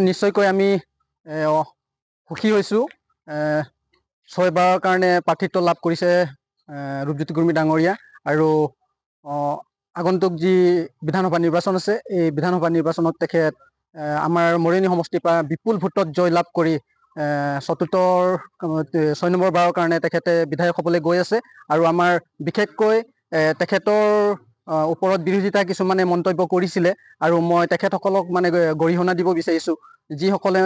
নিশ্চয়কৈ আমি সুখী হৈছোঁ। 6বাৰৰ কাৰণে প্ৰাৰ্থিত্ব লাভ কৰিছে ৰূপজ্যোতি কুৰ্মী ডাঙৰীয়া। আৰু আগন্তুক যি বিধানসভা নিৰ্বাচন আছে, এই বিধানসভা নিৰ্বাচনত তেখেত আমাৰ মৰিয়নি সমষ্টিৰ পৰা বিপুল ভোটত জয়লাভ কৰি 6 নম্বৰ বাৰৰ কাৰণে তেখেতে বিধায়ক হ'বলৈ গৈ আছে। আৰু আমাৰ বিশেষকৈ তেখেতৰ ওপৰত বিৰোধিতা কিছুমানে মন্তব্য কৰিছিলে, আৰু মই তেখেতসকলক মানে গৰিহণা দিব বিচাৰিছোঁ। যিসকলে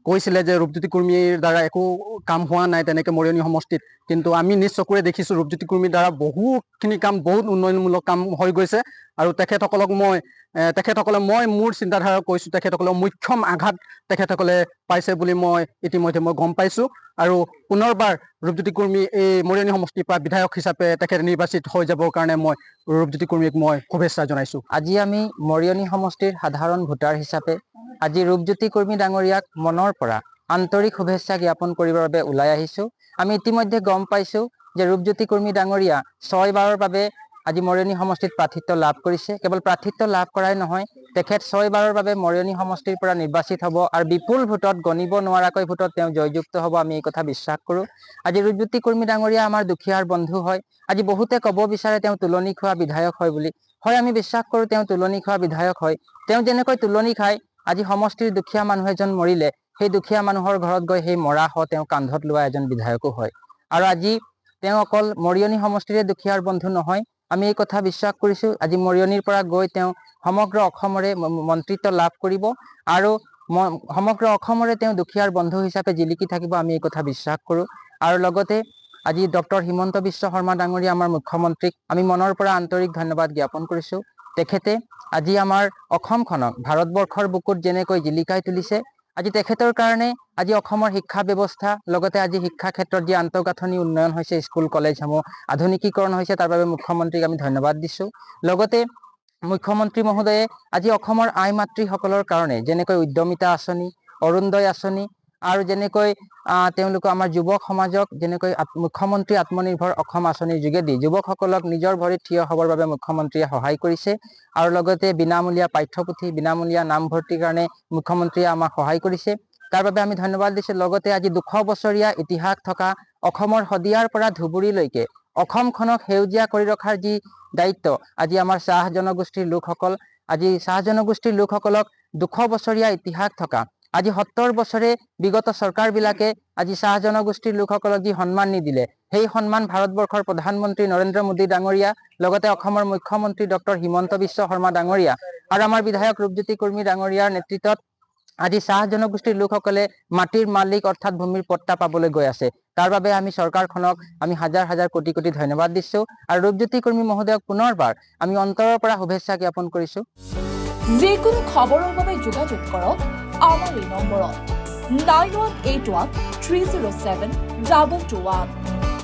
কৈছিলে যে ৰূপজ্যোতি কুৰ্মীৰ দ্বাৰা একো কাম হোৱা নাই তেনেকৈ মৰিয়নি সমষ্টিত, কিন্তু আমি নিজ চকুৰে দেখিছোঁ ৰূপজ্যোতি কুৰ্মীৰ দ্বাৰা বহুখিনি কাম, বহুত উন্নয়নমূলক কাম হৈ গৈছে। আৰু তেখেতসকলে মই মোৰ চিন্তাধাৰা কৈছোঁ, তেখেতসকলে মুখ্যম আঘাত তেখেতসকলে পাইছে বুলি মই ইতিমধ্যে গম পাইছোঁ। আৰু পুনৰবাৰ ৰূপজ্যোতি কুৰ্মী এই মৰিয়নি সমষ্টিৰ পৰা বিধায়ক হিচাপে তেখেত নিৰ্বাচিত হৈ যাবৰ কাৰণে মই ৰূপজ্যোতি কুৰ্মীক মই শুভেচ্ছা জনাইছোঁ। আজি আমি মৰিয়নি সমষ্টিৰ সাধাৰণ ভোটাৰ হিচাপে আজি ৰূপজ্যোতি কুৰ্মী ডাঙৰীয়াক মনৰ পৰা আন্তৰিক শুভেচ্ছা জ্ঞাপন কৰিবৰ বাবে ওলাই আহিছোঁ। আমি ইতিমধ্যে গম পাইছোঁ যে ৰূপজ্যোতি কুৰ্মী ডাঙৰীয়া 6বাৰৰ বাবে আজি মৰিয়নি সমষ্টিত প্ৰাৰ্থিত্ব লাভ কৰিছে। কেৱল প্ৰাৰ্থিত্ব লাভ কৰাই নহয়, তেখেত 6বাৰৰ বাবে মৰিয়নি সমষ্টিৰ পৰা নিৰ্বাচিত হ'ব আৰু বিপুল ভোটত, গণিব নোৱাৰাকৈ ভোটত তেওঁ জয়যুক্ত হ'ব। আমি এই কথা বিশ্বাস কৰোঁ। আজি ৰূপজ্যোতি কুৰ্মী ডাঙৰীয়া আমাৰ দুখীয়াৰ বন্ধু হয়। আজি বহুতে ক'ব বিচাৰে তেওঁ তুলনি খোৱা বিধায়ক হয় বুলি। হয়, আমি বিশ্বাস কৰোঁ তেওঁ তুলনি খোৱা বিধায়ক হয়। তেওঁ যেনেকৈ তুলনি খায়, আজি সমষ্টিৰ দুখীয়া মানুহ এজন মৰিলে সেই দুখীয়া মানুহৰ ঘৰত গৈ সেই মৰা তেওঁ কান্ধত লোৱা এজন বিধায়কো হয়। আৰু আজি তেওঁ অকল মৰিয়নি সমষ্টিৰে দুখীয়াৰ বন্ধু নহয়, আমি এই কথা বিশ্বাস কৰিছোঁ। আজি মৰিয়নিৰ পৰা গৈ তেওঁ সমগ্ৰ অসমৰে মন্ত্ৰিত্ব লাভ কৰিব আৰু সমগ্ৰ অসমৰে তেওঁ দুখীয়াৰ বন্ধু হিচাপে জিলিকি থাকিব, আমি এই কথা বিশ্বাস কৰোঁ। আৰু লগতে আজি ডক্টৰ হিমন্ত বিশ্ব শৰ্মা ডাঙৰীয়া আমাৰ মুখ্যমন্ত্ৰীক আমি মনৰ পৰা আন্তৰিক ধন্যবাদ জ্ঞাপন কৰিছোঁ। তেখেতে আজি আমাৰ অসমখনক ভাৰতবৰ্ষৰ বুকুত যেনেকৈ জিলিকাই তুলিছে, আজি তেখেতৰ কাৰণে আজি অসমৰ শিক্ষা ব্যৱস্থা, লগতে আজি শিক্ষা ক্ষেত্ৰত যি আন্তঃগাঁথনি উন্নয়ন হৈছে, স্কুল কলেজসমূহ আধুনিকীকৰণ হৈছে, তাৰ বাবে মুখ্যমন্ত্ৰীক আমি ধন্যবাদ দিছোঁ। লগতে মুখ্যমন্ত্ৰী মহোদয়ে আজি অসমৰ আই মাতৃসকলৰ কাৰণে যেনেকৈ উদ্যমিতা আঁচনি, অৰুণোদয় আঁচনি আৰু যেনেকৈ তেওঁলোকৰ আমাৰ যুৱক সমাজক যেনেকৈ মুখ্যমন্ত্ৰী আত্মনিৰ্ভৰ অসম আঁচনিৰ যোগেদি যুৱকসকলক নিজৰ ভৰিত থিয় হ'বৰ বাবে মুখ্যমন্ত্ৰীয়ে সহায় কৰিছে। আৰু লগতে বিনামূলীয়া পাঠ্যপুথি, বিনামূলীয়া নামভৰ্তিৰ কাৰণে মুখ্যমন্ত্ৰীয়ে আমাক সহায় কৰিছে। তাৰ বাবে আমি ধন্যবাদ দিছোঁ। লগতে আজি 200 বছৰীয়া ইতিহাস থকা অসমৰ শদিয়াৰ পৰা ধুবুৰীলৈকে অসমখনক সেউজীয়া কৰি ৰখাৰ যি দায়িত্ব, আজি আমাৰ চাহ জনগোষ্ঠীৰ লোকসকল, আজি চাহ জনগোষ্ঠীৰ লোকসকলক 200 বছৰীয়া ইতিহাস থকা আজি 70 বছৰে বিগত চৰকাৰবিলাকে আজি চাহ জনগোষ্ঠীৰ লোকসকলক যি সন্মান নিদিলে, সেই সন্মান ভাৰতবৰ্ষৰ প্ৰধানমন্ত্ৰী নৰেন্দ্ৰ মোদী ডাঙৰীয়া, লগতে অসমৰ মুখ্যমন্ত্ৰী ডক্টৰ হিমন্ত বিশ্ব শৰ্মা ডাঙৰীয়া আৰু আমাৰ বিধায়ক ৰূপজ্যোতি কুৰ্মী ডাঙৰীয়াৰ নেতৃত্বত আজি চাহ জনগোষ্ঠীৰ লোকসকলে মাটিৰ মালিক অৰ্থাৎ ভূমিৰ পট্টা পাবলৈ গৈ আছে। তাৰ বাবে আমি চৰকাৰখনক আমি হাজাৰ হাজাৰ কোটি কোটি ধন্যবাদ দিছোঁ। আৰু ৰূপজ্যোতি কুৰ্মী মহোদয়ক পুনৰবাৰ আমি অন্তৰৰ পৰা শুভেচ্ছা জ্ঞাপন কৰিছোঁ। যিকোনো খবৰৰ বাবে যোগাযোগ কৰক আমাৰ এই নম্বৰত 9181 307 221।